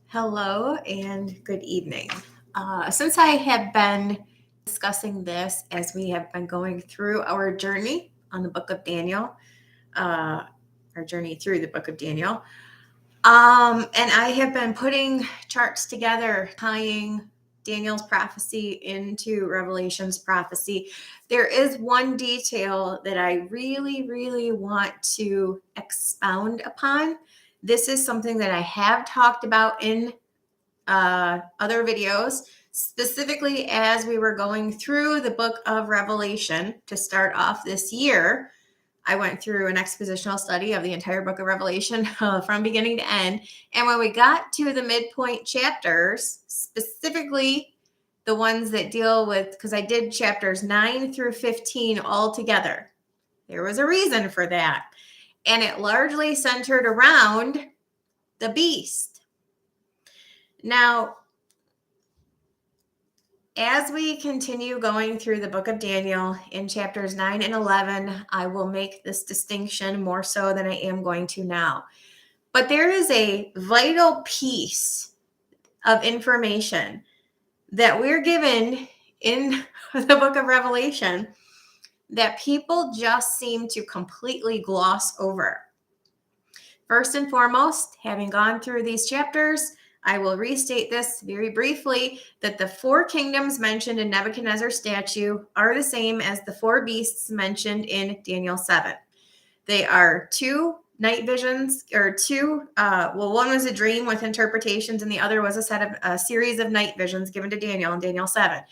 Hello and good evening. Since I have been discussing this as we have been going through our journey on the book of Daniel, our journey through the book of Daniel, and I have been putting charts together, tying Daniel's prophecy into Revelation's prophecy. There is one detail that I really, really want to expound upon. This is something that I have talked about in other videos, specifically as we were going through the book of Revelation to start off this year. I went through an expositional study of the entire book of Revelation from beginning to end. And when we got to the midpoint chapters, specifically the ones that deal with, because I did chapters 9 through 15 all together, there was a reason for that. And it largely centered around the beast. Now, as we continue going through the book of Daniel in chapters 9 and 11, I will make this distinction more so than I am going to now. But there is a vital piece of information that we're given in the book of Revelation that people just seem to completely gloss over. First and foremost, having gone through these chapters, I will restate this very briefly, that the four kingdoms mentioned in Nebuchadnezzar's statue are the same as the four beasts mentioned in Daniel 7. They are two night visions, or one was a dream with interpretations, and the other was a series of night visions given to Daniel in Daniel 7.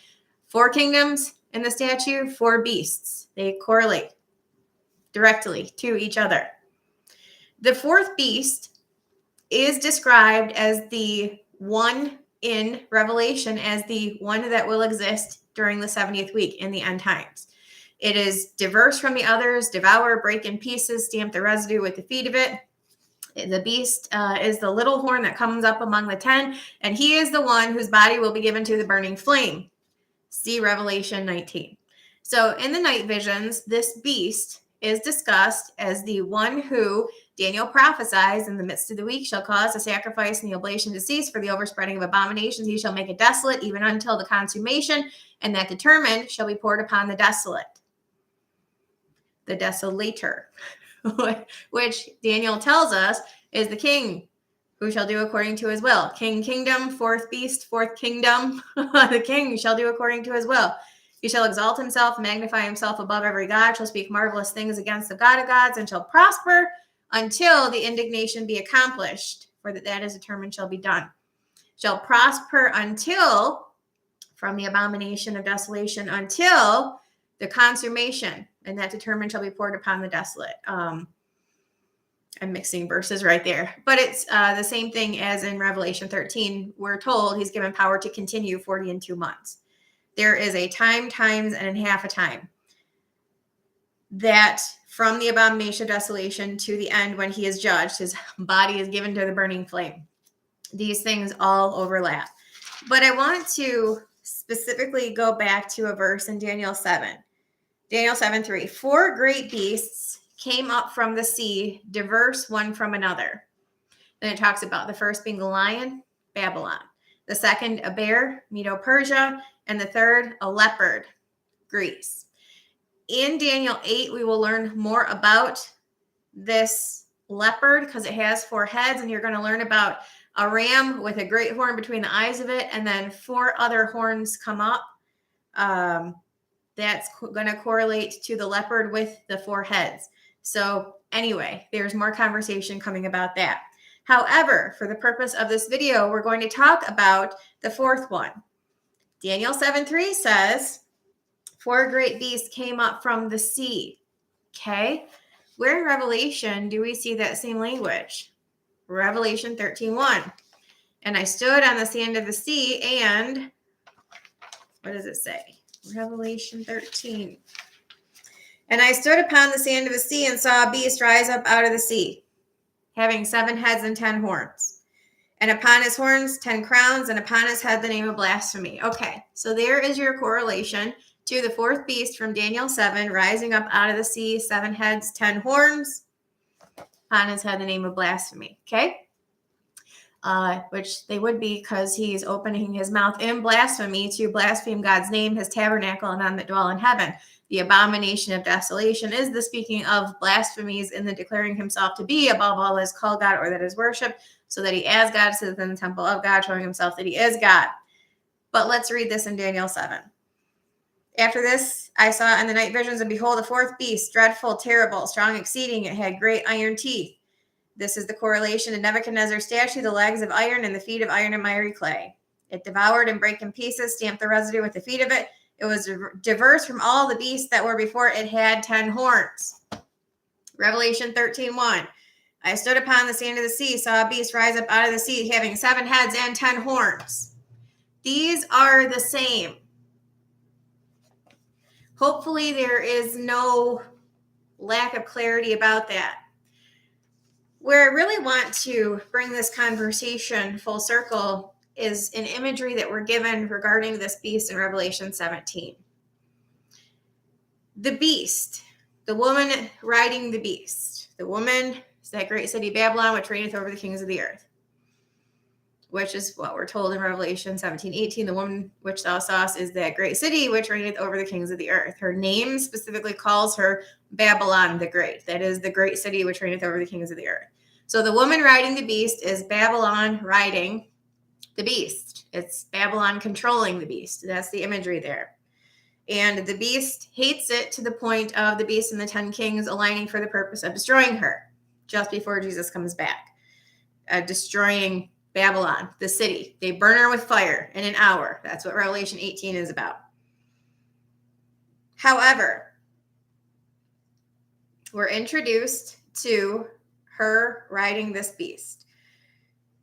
Four kingdoms in the statue, four beasts. They correlate directly to each other. The fourth beast is described as the one in Revelation, as the one that will exist during the 70th week in the end times. It is diverse from the others, devour, break in pieces, stamp the residue with the feet of it. The beast is the little horn that comes up among the 10, and he is the one whose body will be given to the burning flame. See Revelation 19. So in the night visions, this beast is discussed as the one who Daniel prophesies in the midst of the week shall cause the sacrifice and the oblation to cease, for the overspreading of abominations he shall make it desolate, even until the consummation, and that determined shall be poured upon the desolate. The desolator, which Daniel tells us is the king, who shall do according to his will. King, kingdom, fourth beast, fourth kingdom. The king shall do according to his will. He shall exalt himself, magnify himself above every god, shall speak marvelous things against the God of gods, and shall prosper until the indignation be accomplished, for that is determined shall be done. Shall prosper until, from the abomination of desolation, until the consummation, and that determined shall be poured upon the desolate. I'm mixing verses right there, but it's the same thing as in Revelation 13. We're told he's given power to continue 40 and 2 months. There is a time, times, and a half a time. That from the abomination of desolation to the end when he is judged, his body is given to the burning flame. These things all overlap. But I want to specifically go back to a verse in Daniel 7. Daniel 7:3. 4 great beasts came up from the sea, diverse one from another. Then it talks about the first being a lion, Babylon. The second, a bear, Medo-Persia. And the third, a leopard, Greece. In Daniel 8, we will learn more about this leopard because it has 4 heads, and you're going to learn about a ram with a great horn between the eyes of it, and then 4 other horns come up. That's going to correlate to the leopard with the 4 heads. So anyway, there's more conversation coming about that. However, for the purpose of this video, we're going to talk about the 4th one. Daniel 7:3 says, 4 great beasts came up from the sea. Okay. Where in Revelation do we see that same language? Revelation 13:1. And I stood on the sand of the sea, and what does it say? Revelation 13. And I stood upon the sand of the sea and saw a beast rise up out of the sea, having 7 heads and 10 horns. And upon his horns 10 crowns, and upon his head the name of blasphemy. Okay, so there is your correlation to the 4th beast from Daniel 7, rising up out of the sea, 7 heads, 10 horns. Upon his head the name of blasphemy. Okay? which they would be because he's opening his mouth in blasphemy to blaspheme God's name, his tabernacle, and them that dwell in heaven. The abomination of desolation is the speaking of blasphemies in the declaring himself to be above all that is called God or that is worshipped, so that he as God sits in the temple of God, showing himself that he is God. But let's read this in Daniel 7. After this, I saw in the night visions, and behold, a fourth beast, dreadful, terrible, strong exceeding. It had great iron teeth. This is the correlation to Nebuchadnezzar's statue, the legs of iron and the feet of iron and miry clay. It devoured and brake in pieces, stamped the residue with the feet of it. It was diverse from all the beasts that were before it. Had 10 horns. Revelation 13:1. I stood upon the sand of the sea, saw a beast rise up out of the sea, having 7 heads and 10 horns. These are the same. Hopefully there is no lack of clarity about that. Where I really want to bring this conversation full circle is an imagery that we're given regarding this beast in Revelation 17. The beast, the woman riding the beast. The woman is that great city Babylon, which reigneth over the kings of the earth, which is what we're told in Revelation 17:18. The woman which thou sawest is that great city, which reigneth over the kings of the earth. Her name specifically calls her Babylon the Great. That is the great city which reigneth over the kings of the earth. So the woman riding the beast is Babylon riding the beast. It's Babylon controlling the beast. That's the imagery there. And the beast hates it to the point of the beast and the 10 kings aligning for the purpose of destroying her just before Jesus comes back. Destroying Babylon, the city. They burn her with fire in an hour. That's what Revelation 18 is about. However, we're introduced to her riding this beast.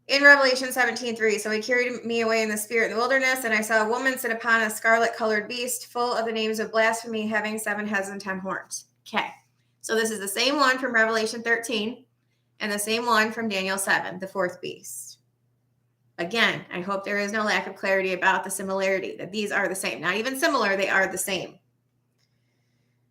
In Revelation 17:3, so he carried me away in the spirit in the wilderness, and I saw a woman sit upon a scarlet-colored beast, full of the names of blasphemy, having 7 heads and 10 horns. Okay, so this is the same one from Revelation 13, and the same one from Daniel 7, the fourth beast. Again, I hope there is no lack of clarity about the similarity, that these are the same. Not even similar, they are the same.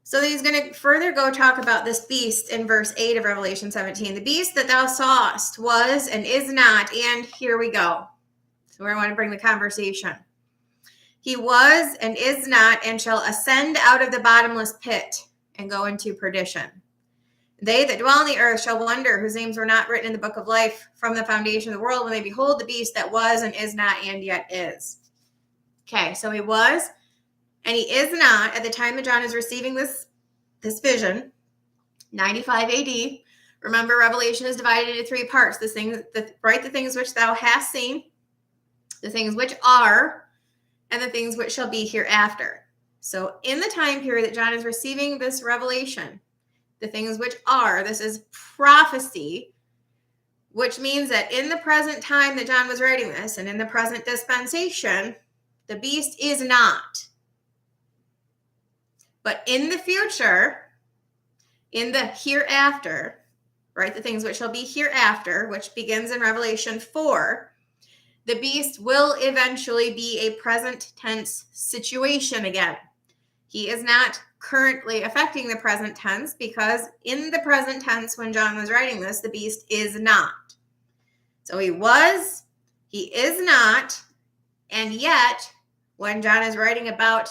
So he's going to further go talk about this beast in verse 8 of Revelation 17. The beast that thou sawest was and is not, and here we go. So where I want to bring the conversation. He was and is not, and shall ascend out of the bottomless pit and go into perdition. They that dwell on the earth shall wonder, whose names were not written in the book of life from the foundation of the world, when they behold the beast that was and is not and yet is. Okay, so he was and he is not at the time that John is receiving this vision, 95 AD. Remember, Revelation is divided into 3 parts. The things which thou hast seen, the things which are, and the things which shall be hereafter. So in the time period that John is receiving this revelation, the things which are, this is prophecy, which means that in the present time that John was writing this, and in the present dispensation, the beast is not. But in the future, in the hereafter, right, the things which shall be hereafter, which begins in Revelation 4, the beast will eventually be a present tense situation again. He is not currently affecting the present tense, because in the present tense when John was writing this, the beast is not. So he was, he is not, and yet when John is writing about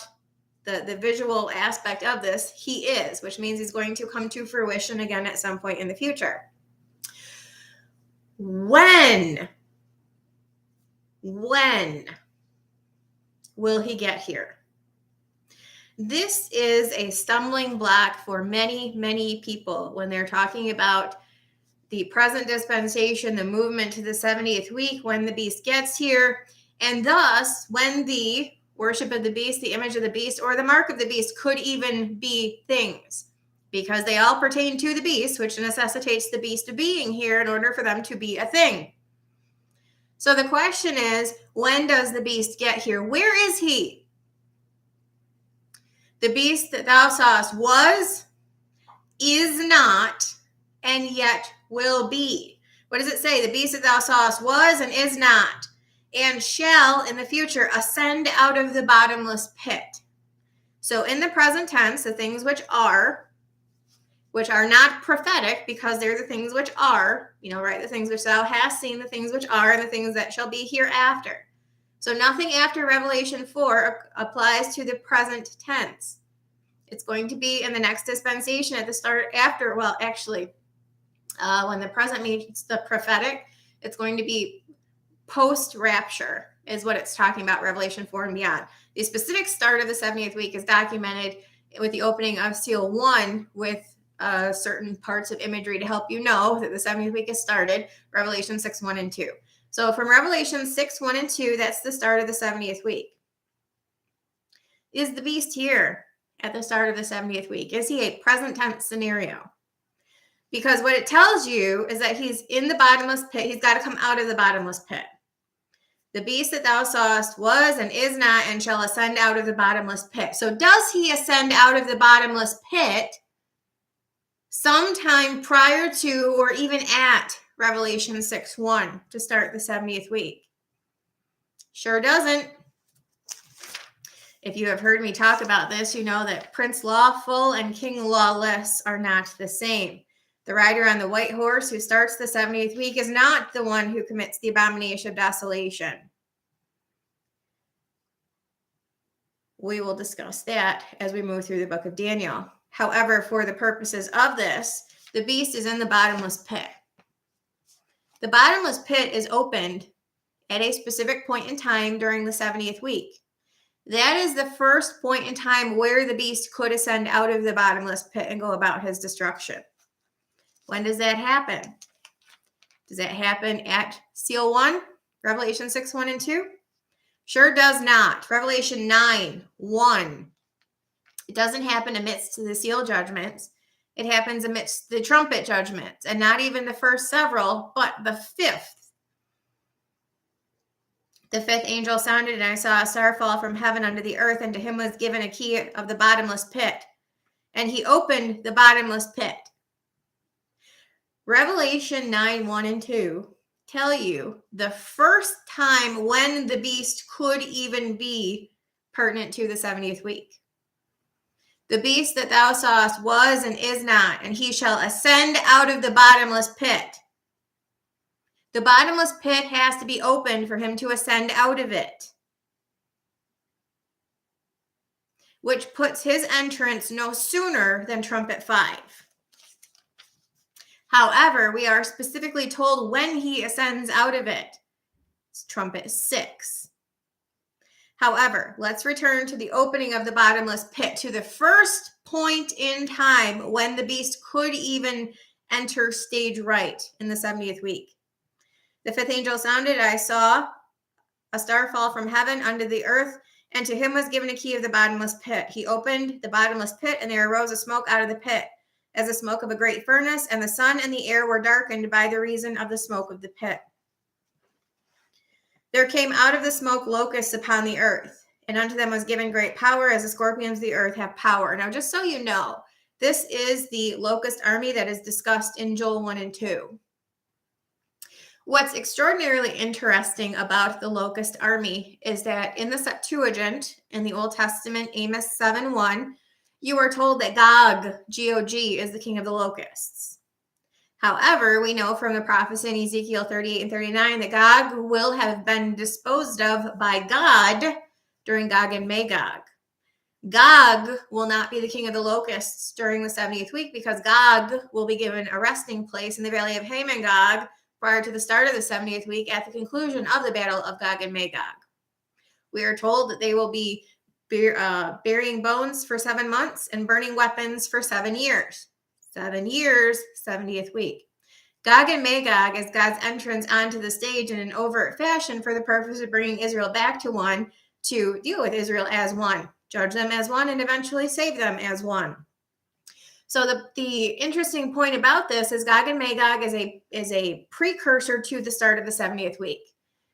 the visual aspect of this, he is, which means he's going to come to fruition again at some point in the future. When will he get here? This is a stumbling block for many, many people when they're talking about the present dispensation, the movement to the 70th week, when the beast gets here, and thus when the worship of the beast, the image of the beast, or the mark of the beast could even be things, because they all pertain to the beast, which necessitates the beast being here in order for them to be a thing. So the question is, when does the beast get here? Where is he? The beast that thou sawest was, is not, and yet will be. What does it say? The beast that thou sawest was and is not, and shall in the future ascend out of the bottomless pit. So in the present tense, the things which are, which are not prophetic because they're the things which are, right? The things which thou hast seen, the things which are, and the things that shall be hereafter. So nothing after Revelation 4 applies to the present tense. It's going to be in the next dispensation at the start after, when the present meets the prophetic, it's going to be post-rapture is what it's talking about, Revelation 4 and beyond. The specific start of the 70th week is documented with the opening of seal 1 with certain parts of imagery to help you know that the 70th week has started, Revelation 6, 1 and 2. So from Revelation 6, 1 and 2, that's the start of the 70th week. Is the beast here at the start of the 70th week? Is he a present tense scenario? Because what it tells you is that he's in the bottomless pit. He's got to come out of the bottomless pit. The beast that thou sawest was and is not and shall ascend out of the bottomless pit. So does he ascend out of the bottomless pit sometime prior to or even at Revelation 6, 1 to start the 70th week? Sure doesn't. If you have heard me talk about this, you know that Prince Lawful and King Lawless are not the same. The rider on the white horse who starts the 70th week is not the one who commits the abomination of desolation. We will discuss that as we move through the book of Daniel. However, for the purposes of this, the beast is in the bottomless pit. The bottomless pit is opened at a specific point in time during the 70th week. That is the first point in time where the beast could ascend out of the bottomless pit and go about his destruction. When does that happen? Does that happen at seal 1, Revelation 6, 1 and 2? Sure does not. Revelation 9, 1. It doesn't happen amidst the seal judgments. It happens amidst the trumpet judgments, and not even the first several, but the fifth. The fifth angel sounded, and I saw a star fall from heaven unto the earth, and to him was given a key of the bottomless pit. And he opened the bottomless pit. Revelation 9, 1 and 2 tell you the first time when the beast could even be pertinent to the 70th week. The beast that thou sawest was and is not, and he shall ascend out of the bottomless pit. The bottomless pit has to be opened for him to ascend out of it, which puts his entrance no sooner than trumpet 5. However, we are specifically told when he ascends out of it. It's trumpet 6. However, let's return to the opening of the bottomless pit, to the first point in time when the beast could even enter stage right in the 70th week. The fifth angel sounded, I saw a star fall from heaven unto the earth, and to him was given a key of the bottomless pit. He opened the bottomless pit, and there arose a smoke out of the pit, as the smoke of a great furnace, and the sun and the air were darkened by the reason of the smoke of the pit. There came out of the smoke locusts upon the earth, and unto them was given great power, as the scorpions of the earth have power. Now, just so you know, this is the locust army that is discussed in Joel 1 and 2. What's extraordinarily interesting about the locust army is that in the Septuagint, in the Old Testament, Amos 7:1, you are told that Gog, G-O-G, is the king of the locusts. However, we know from the prophecy in Ezekiel 38 and 39 that Gog will have been disposed of by God during Gog and Magog. Gog will not be the king of the locusts during the 70th week because Gog will be given a resting place in the valley of Hamon-Gog prior to the start of the 70th week at the conclusion of the battle of Gog and Magog. We are told that they will be burying bones for 7 months and burning weapons for 7 years. 7 years, 70th week. Gog and Magog is God's entrance onto the stage in an overt fashion for the purpose of bringing Israel back to one, to deal with Israel as one, judge them as one, and eventually save them as one. So the interesting point about this is Gog and Magog is a precursor to the start of the 70th week.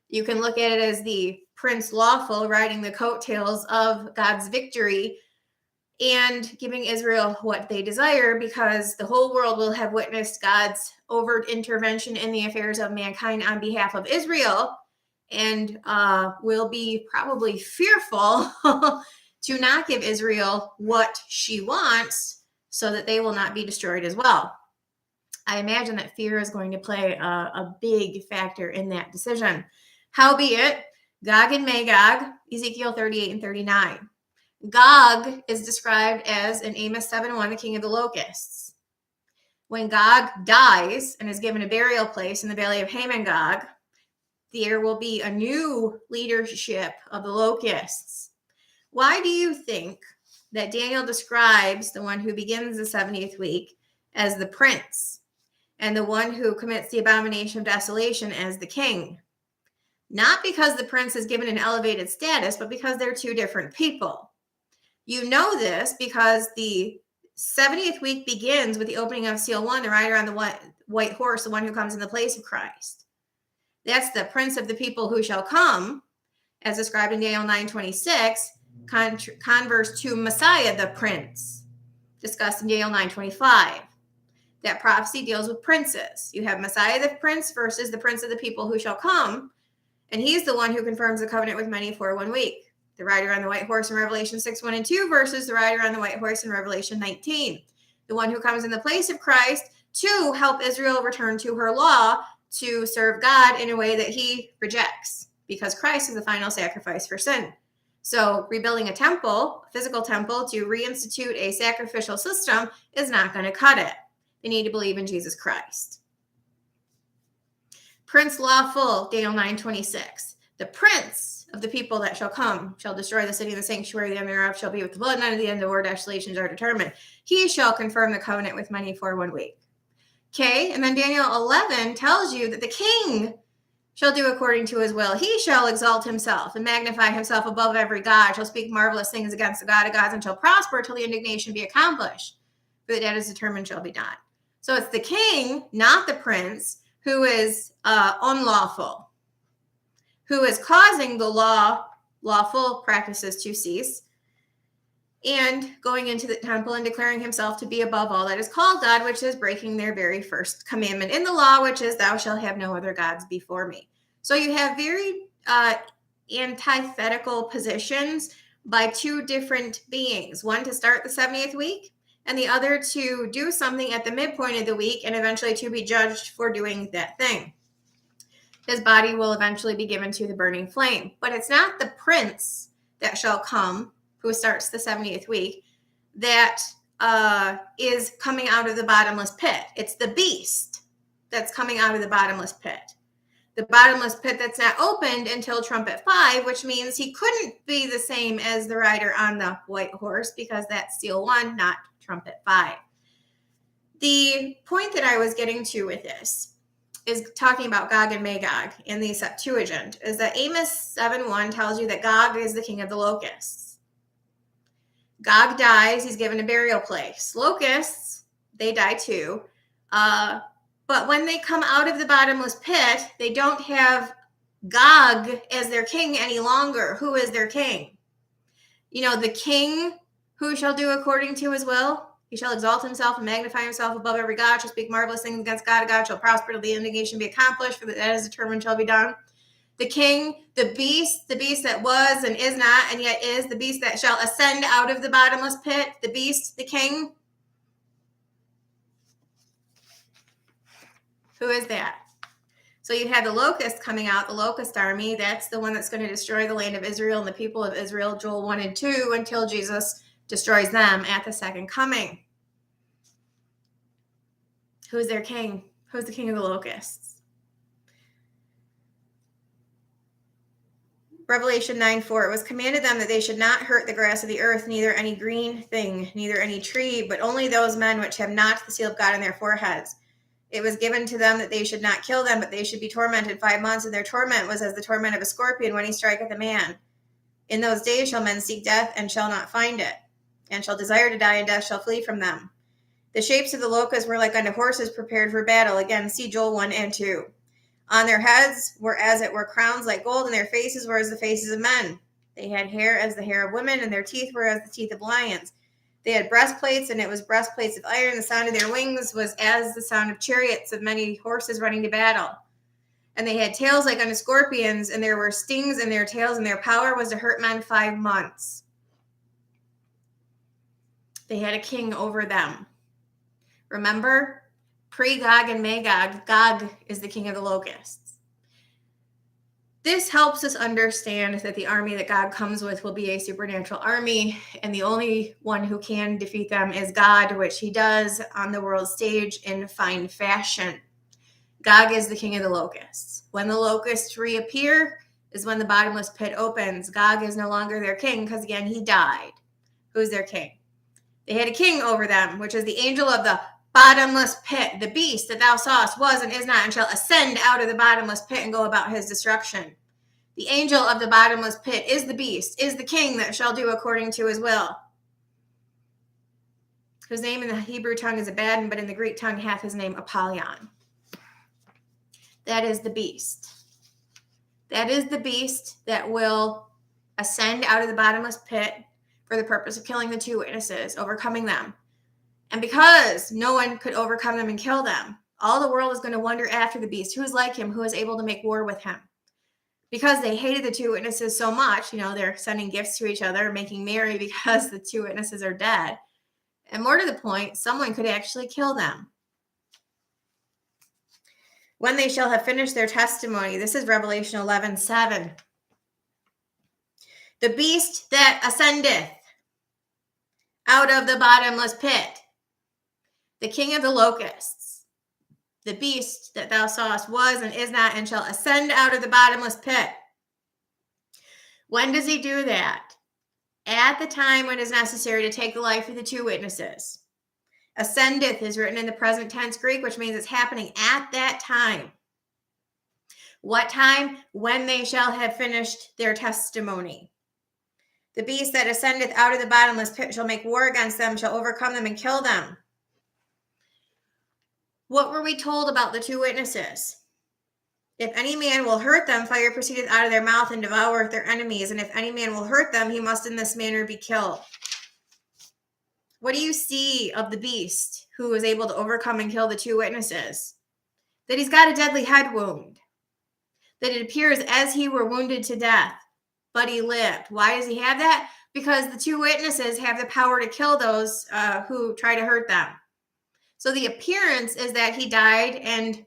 You can look at it as the Prince Lawful riding the coattails of God's victory and giving Israel what they desire, because the whole world will have witnessed God's overt intervention in the affairs of mankind on behalf of Israel, and will be probably fearful to not give Israel what she wants, so that they will not be destroyed as well. I imagine that fear is going to play a big factor in that decision. Howbeit, Gog and Magog, Ezekiel 38 and 39. Gog is described as in Amos 7:1, the king of the locusts. When Gog dies and is given a burial place in the valley of Hamon-Gog, there will be a new leadership of the locusts. Why do you think that Daniel describes the one who begins the 70th week as the prince and the one who commits the abomination of desolation as the king? Not because the prince is given an elevated status, but because they're two different people. You know this because the 70th week begins with the opening of seal 1, the rider on the white horse, the one who comes in the place of Christ. That's the prince of the people who shall come, as described in Daniel 9:26, converse to Messiah, the prince, discussed in Daniel 9:25. That prophecy deals with princes. You have Messiah the prince versus the prince of the people who shall come, and he's the one who confirms the covenant with many for 1 week. The rider on the white horse in Revelation 6:1 and 2 versus the rider on the white horse in Revelation 19. The one who comes in the place of Christ to help Israel return to her law to serve God in a way that he rejects, because Christ is the final sacrifice for sin. So rebuilding a temple, a physical temple, to reinstitute a sacrificial system is not going to cut it. They need to believe in Jesus Christ. Prince lawful, Daniel 9:26. The prince of the people that shall come shall destroy the city and the sanctuary, the end thereof shall be with the blood, none of the end of war desolations are determined. He shall confirm the covenant with many for 1 week. Okay, and then Daniel 11 tells you that the king shall do according to his will. He shall exalt himself and magnify himself above every god, shall speak marvelous things against the God of gods, and shall prosper till the indignation be accomplished. For that is determined shall be done. So it's the king, not the prince, who is unlawful, who is causing the lawful practices to cease, and going into the temple and declaring himself to be above all that is called God, which is breaking their very first commandment in the law, which is, thou shalt have no other gods before me. So you have very antithetical positions by two different beings, one to start the 70th week and the other to do something at the midpoint of the week and eventually to be judged for doing that thing. His body will eventually be given to the burning flame. But it's not the prince that shall come, who starts the 70th week, that is coming out of the bottomless pit. It's the beast that's coming out of the bottomless pit. The bottomless pit that's not opened until trumpet 5, which means he couldn't be the same as the rider on the white horse, because that's seal 1, not trumpet 5. The point that I was getting to with this is talking about Gog and Magog in the Septuagint, is that Amos 7:1 tells you that Gog is the king of the locusts. Gog dies, he's given a burial place. Locusts, they die too. But when they come out of the bottomless pit, they don't have Gog as their king any longer. Who is their king? You know, the king who shall do according to his will. He shall exalt himself and magnify himself above every god, shall speak marvelous things against God. God shall prosper till the indignation be accomplished, for that is determined shall be done. The king, the beast that was and is not and yet is, the beast that shall ascend out of the bottomless pit, the beast, the king. Who is that? So you have the locusts coming out, the locust army. That's the one that's going to destroy the land of Israel and the people of Israel, Joel 1 and 2, until Jesus destroys them at the second coming. Who is their king? Who's the king of the locusts? Revelation 9:4, it was commanded them that they should not hurt the grass of the earth, neither any green thing, neither any tree, but only those men which have not the seal of God in their foreheads. It was given to them that they should not kill them, but they should be tormented 5 months, and their torment was as the torment of a scorpion when he striketh a man. In those days shall men seek death, and shall not find it, and shall desire to die, and death shall flee from them. The shapes of the locusts were like unto horses prepared for battle. Again, see Joel 1 and 2. On their heads were as it were crowns like gold, and their faces were as the faces of men. They had hair as the hair of women, and their teeth were as the teeth of lions. They had breastplates, and it was breastplates of iron. The sound of their wings was as the sound of chariots of many horses running to battle. And they had tails like unto scorpions, and there were stings in their tails, and their power was to hurt men 5 months. They had a king over them. Remember? Pre-Gog and Magog, Gog is the king of the Locusts. This helps us understand that the army that God comes with will be a supernatural army, and the only one who can defeat them is God, which he does on the world stage in fine fashion. Gog is the king of the Locusts. When the Locusts reappear is when the bottomless pit opens. Gog is no longer their king because, again, he died. Who's their king? They had a king over them, which is the angel of the bottomless pit. The beast that thou sawest was and is not and shall ascend out of the bottomless pit and go about his destruction. The angel of the bottomless pit is the beast, is the king that shall do according to his will. Whose name in the Hebrew tongue is Abaddon, but in the Greek tongue hath his name Apollyon. That is the beast. That is the beast that will ascend out of the bottomless pit for the purpose of killing the two witnesses, overcoming them. And because no one could overcome them and kill them, all the world is going to wonder after the beast, who is like him, who is able to make war with him. Because they hated the two witnesses so much, they're sending gifts to each other, making merry because the two witnesses are dead. And more to the point, someone could actually kill them. When they shall have finished their testimony, this is Revelation 11:7. The beast that ascendeth out of the bottomless pit, the king of the locusts, the beast that thou sawest was and is not and shall ascend out of the bottomless pit. When does he do that? At the time when it is necessary to take the life of the two witnesses. Ascendeth is written in the present tense Greek, which means it's happening at that time. What time? When they shall have finished their testimony. The beast that ascendeth out of the bottomless pit shall make war against them, shall overcome them and kill them. What were we told about the two witnesses? If any man will hurt them, fire proceedeth out of their mouth and devoureth their enemies. And if any man will hurt them, he must in this manner be killed. What do you see of the beast who was able to overcome and kill the two witnesses? That he's got a deadly head wound. That it appears as he were wounded to death, but he lived. Why does he have that? Because the two witnesses have the power to kill those who try to hurt them. So the appearance is that he died, and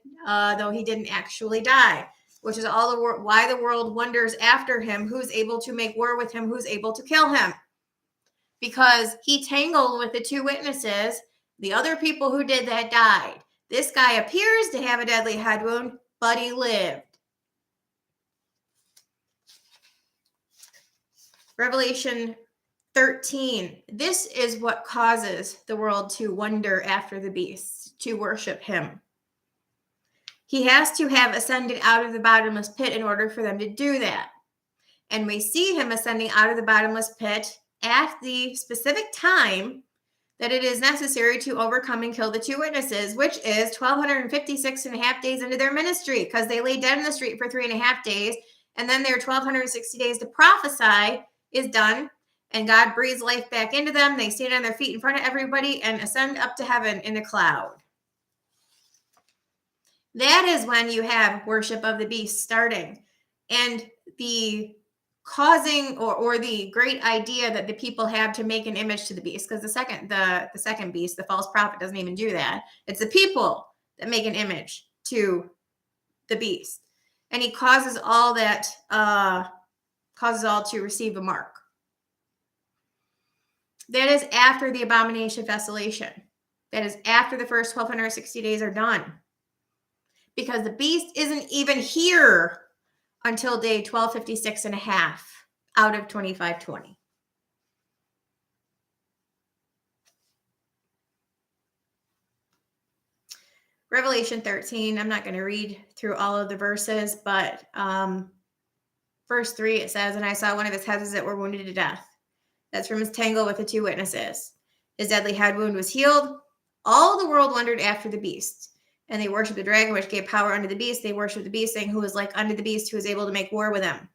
though he didn't actually die, which is why the world wonders after him, who's able to make war with him, who's able to kill him. Because he tangled with the two witnesses. The other people who did that died. This guy appears to have a deadly head wound, but he lived. Revelation 13. This is what causes the world to wonder after the beast, to worship him. He has to have ascended out of the bottomless pit in order for them to do that. And we see him ascending out of the bottomless pit at the specific time that it is necessary to overcome and kill the two witnesses, which is 1,256 and a half days into their ministry, because they lay dead in the street for 3.5 days, and then their 1,260 days to prophesy is done, and God breathes life back into them. They stand on their feet in front of everybody and ascend up to heaven in a cloud. That is when you have worship of the beast starting. And the causing or the great idea that the people have to make an image to the beast, because the second beast, the false prophet, doesn't even do that. It's the people that make an image to the beast. And he causes all to receive a mark. That is after the abomination of desolation. That is after the first 1,260 days are done. Because the beast isn't even here until day 1256 and a half out of 2520. Revelation 13, I'm not going to read through all of the verses, but verse 3, it says, "And I saw one of his heads that were wounded to death." That's from his tangle with the two witnesses. His deadly head wound was healed. All the world wondered after the beast. And they worshiped the dragon, which gave power unto the beast. They worshiped the beast, saying, "Who is like unto the beast, who is able to make war with him?"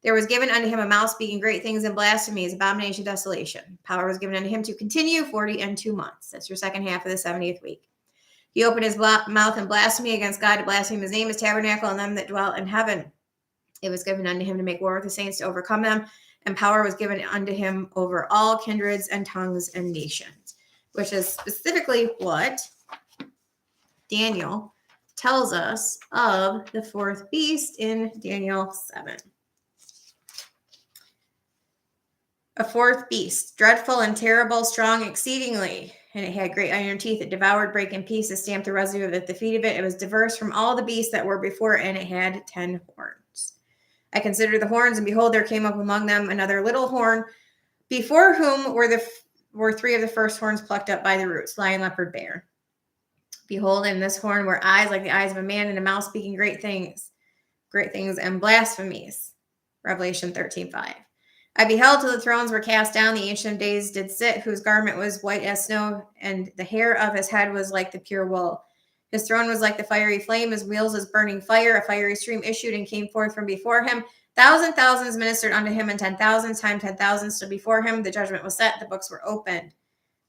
There was given unto him a mouth speaking great things and blasphemies, abomination, desolation. Power was given unto him to continue 42 months. That's your second half of the 70th week. He opened his mouth in blasphemy against God, to blaspheme his name, his tabernacle, and them that dwell in heaven. It was given unto him to make war with the saints, to overcome them. and power was given unto him over all kindreds and tongues and nations, which is specifically what Daniel tells us of the fourth beast in Daniel 7. A fourth beast, dreadful and terrible, strong exceedingly. And it had great iron teeth. It devoured, brake in pieces, stamped the residue of it at the feet of it. It was diverse from all the beasts that were before, and it had 10 horns. I considered the horns, and behold, there came up among them another little horn, before whom were three of the first horns plucked up by the roots, lion, leopard, bear. Behold, in this horn were eyes like the eyes of a man, and a mouth speaking great things and blasphemies. Revelation 13:5. I beheld till the thrones were cast down, the Ancient of Days did sit, whose garment was white as snow, and the hair of his head was like the pure wool. His throne was like the fiery flame, his wheels as burning fire. A fiery stream issued and came forth from before him. Thousands ministered unto him, and 10,000 times 10,000 stood before him. The judgment was set, the books were opened.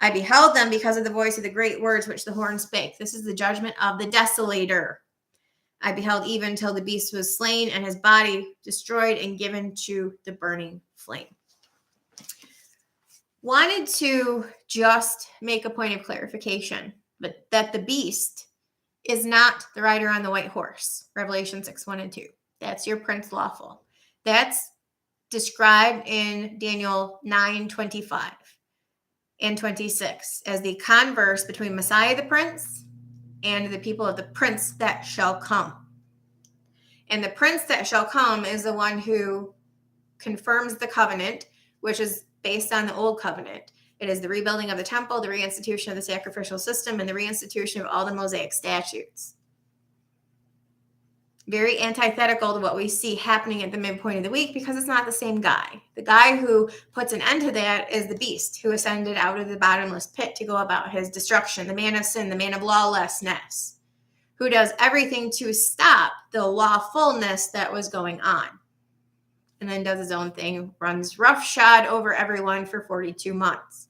I beheld them because of the voice of the great words which the horn spake. This is the judgment of the desolator. I beheld even till the beast was slain, and his body destroyed and given to the burning flame. Wanted to just make a point of clarification, but that the beast is not the rider on the white horse. Revelation 6:1 and 2. That's your prince lawful. That's described in Daniel 9:25 and 26 as the converse between Messiah the prince and the people of the prince that shall come. And the prince that shall come is the one who confirms the covenant, which is based on the old covenant. It is the rebuilding of the temple, the reinstitution of the sacrificial system, and the reinstitution of all the Mosaic statutes. Very antithetical to what we see happening at the midpoint of the week, because it's not the same guy. The guy who puts an end to that is the beast who ascended out of the bottomless pit to go about his destruction, the man of sin, the man of lawlessness, who does everything to stop the lawfulness that was going on. And then does his own thing, runs roughshod over everyone for 42 months.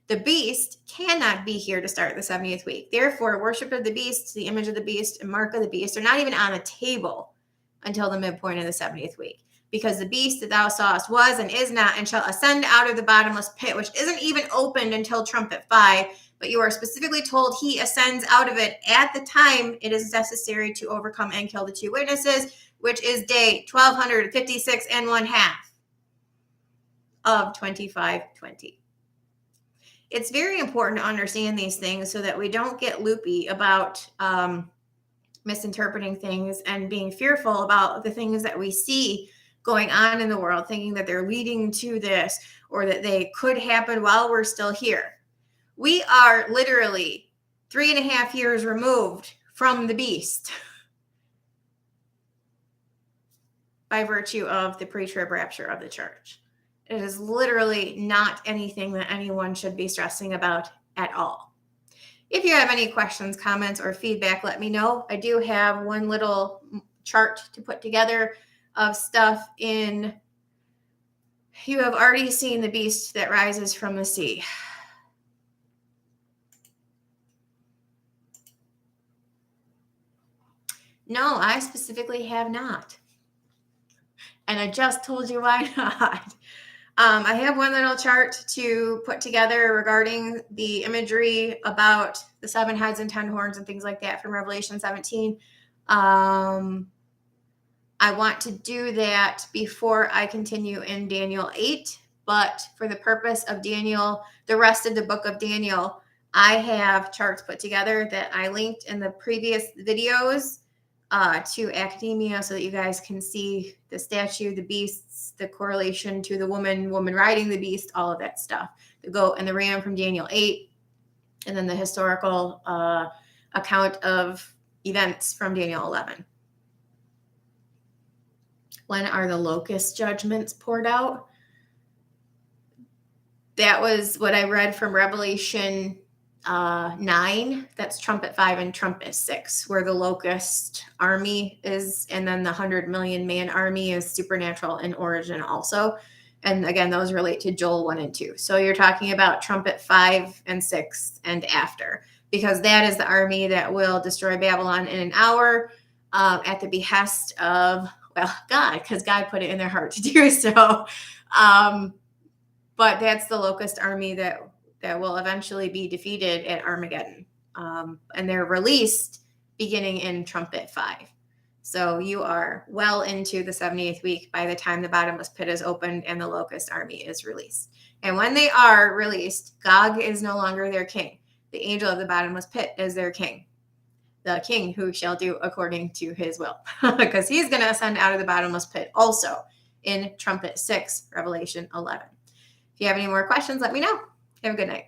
The beast cannot be here to start the 70th week. Therefore, worship of the beast, the image of the beast, and mark of the beast are not even on the table until the midpoint of the 70th week. Because the beast that thou sawest was and is not and shall ascend out of the bottomless pit, which isn't even opened until trumpet 5, but you are specifically told he ascends out of it at the time it is necessary to overcome and kill the two witnesses, which is day 1256 and 1/2 of 2520. It's very important to understand these things so that we don't get loopy about misinterpreting things and being fearful about the things that we see going on in the world, thinking that they're leading to this or that they could happen while we're still here. We are literally 3.5 years removed from the beast by virtue of the pre-trib rapture of the church. It is literally not anything that anyone should be stressing about at all. If you have any questions, comments, or feedback, let me know. I do have one little chart to put together of stuff in. You have already seen the beast that rises from the sea. No, I specifically have not. And I just told you why not. I have one little chart to put together regarding the imagery about the 7 heads and 10 horns and things like that from Revelation 17. I want to do that before I continue in Daniel 8, but for the purpose of Daniel, the rest of the book of Daniel, I have charts put together that I linked in the previous videos to academia so that you guys can see the statue, the beasts, the correlation to the woman riding the beast, all of that stuff. The goat and the ram from Daniel 8, and then the historical account of events from Daniel 11. When are the locust judgments poured out? That was what I read from Revelation 9. That's trumpet 5 and trumpet 6, where the locust army is, and then the 100 million man army is supernatural in origin also. And again, those relate to Joel 1 and 2. So you're talking about trumpet 5 and 6 and after, because that is the army that will destroy Babylon in an hour at the behest of well, God, because God put it in their heart to do so. But that's the Locust army that will eventually be defeated at Armageddon. And they're released beginning in trumpet 5. So you are well into the 78th week by the time the bottomless pit is opened and the Locust army is released. And when they are released, Gog is no longer their king. The angel of the bottomless pit is their king. The king who shall do according to his will. Because he's going to ascend out of the bottomless pit also in trumpet 6, Revelation 11. If you have any more questions, let me know. Have a good night.